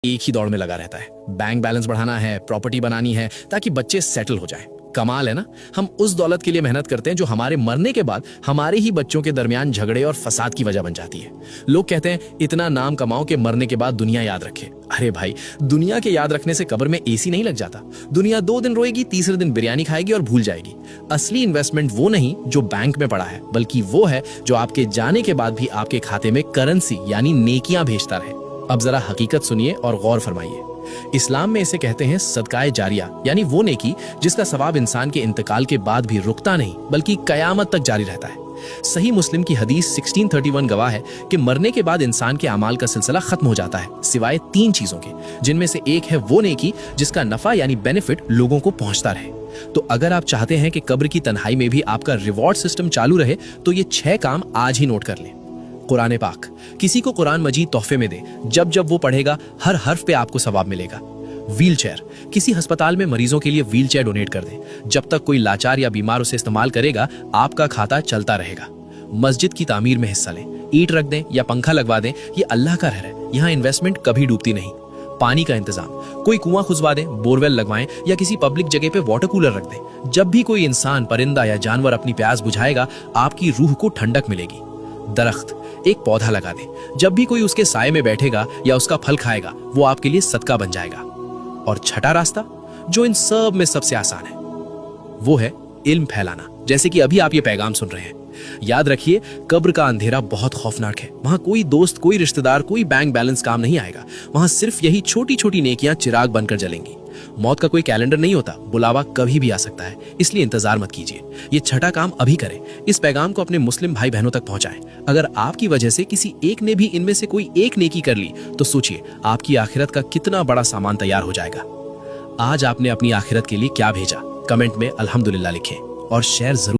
एक ही दौड़ में लगा रहता है। बैंक बैलेंस बढ़ाना है, प्रॉपर्टी बनानी है ताकि बच्चे सेटल हो जाएं। कमाल है ना। हम उस दौलत के लिए मेहनत करते हैं जो हमारे मरने के बाद हमारे ही बच्चों के दरमियान झगड़े और फसाद की वजह बन जाती है। लोग कहते हैं इतना नाम कमाओ कि मरने के बाद दुनिया याद रखे। अरे भाई, दुनिया के याद रखने से कब्र में एसी नहीं लग जाता। दुनिया 2 दिन रोएगी, तीसरे दिन बिरयानी खाएगी और भूल जाएगी। असली इन्वेस्टमेंट वो नहीं जो बैंक में पड़ा है, बल्कि वो है जो आपके जाने के बाद भी आपके खाते में करेंसी यानी नेकियां भेजता रहे। अब जरा हकीकत सुनिए और गौर फरमाइए। इस्लाम में इसे कहते हैं सदकाए जारिया, यानी वो नेकी जिसका सवाब इंसान के इंतकाल के बाद भी रुकता नहीं बल्कि कयामत तक जारी रहता है। सही मुस्लिम की हदीस 1631 गवाह है कि मरने के बाद इंसान के अमाल का सिलसिला खत्म हो जाता है सिवाय 3 चीजों के, जिनमें से एक है वो नेकी जिसका नफा यानी बेनिफिट लोगों को पहुंचता रहे। तो अगर आप चाहते हैं कि कब्र की तन्हाई में भी आपका रिवॉर्ड सिस्टम चालू रहे तो ये 6 काम आज ही नोट कर लें। कुरान पाक, किसी को कुरान मजीद तोहफे में दे, जब जब वो पढ़ेगा हर हर्फ पे आपको सवाब मिलेगा। व्हील चेयर, किसी अस्पताल में मरीजों के लिए व्हील चेयर डोनेट कर दें, जब तक कोई लाचार या बीमार उसे इस्तेमाल करेगा आपका खाता चलता रहेगा। मस्जिद की तामीर में हिस्सा लें, ईंट रख दें या पंखा लगवा दें, ये अल्लाह का घर है, यहाँ इन्वेस्टमेंट कभी डूबती नहीं। पानी का इंतजाम, कोई कुआं खुदवा दें, बोरवेल लगवाएं या किसी पब्लिक जगह पे वाटर कूलर रख दें। जब भी कोई इंसान, परिंदा या जानवर अपनी प्यास बुझाएगा आपकी रूह को ठंडक मिलेगी। दरख्त, एक पौधा लगा दें, जब भी कोई उसके साए में बैठेगा या उसका फल खाएगा वो आपके लिए सदका बन जाएगा। और छठा रास्ता जो इन सब में सबसे आसान है वो है इल्म फैलाना, जैसे कि अभी आप ये पैगाम सुन रहे हैं। याद रखिए, कब्र का अंधेरा बहुत खौफनाक है। वहां कोई दोस्त, कोई रिश्तेदार, कोई बैंक बैलेंस काम नहीं आएगा। वहां सिर्फ यही छोटी छोटी नेकियां चिराग बनकर जलेंगी। मौत का कोई कैलेंडर नहीं होता, बुलावा कभी भी आ सकता है, इसलिए इंतजार मत कीजिए। ये छठा काम अभी करें। इस पैगाम को अपने मुस्लिम भाई बहनों तक पहुंचाएं। अगर आपकी वजह से किसी एक ने भी इनमें से कोई एक नेकी कर ली तो सोचिए आपकी आखिरत का कितना बड़ा सामान तैयार हो जाएगा। आज आपने अपनी आखिरत के लिए क्या भेजा? कमेंट में अल्हम्दुलिल्लाह लिखें और शेयर जरूर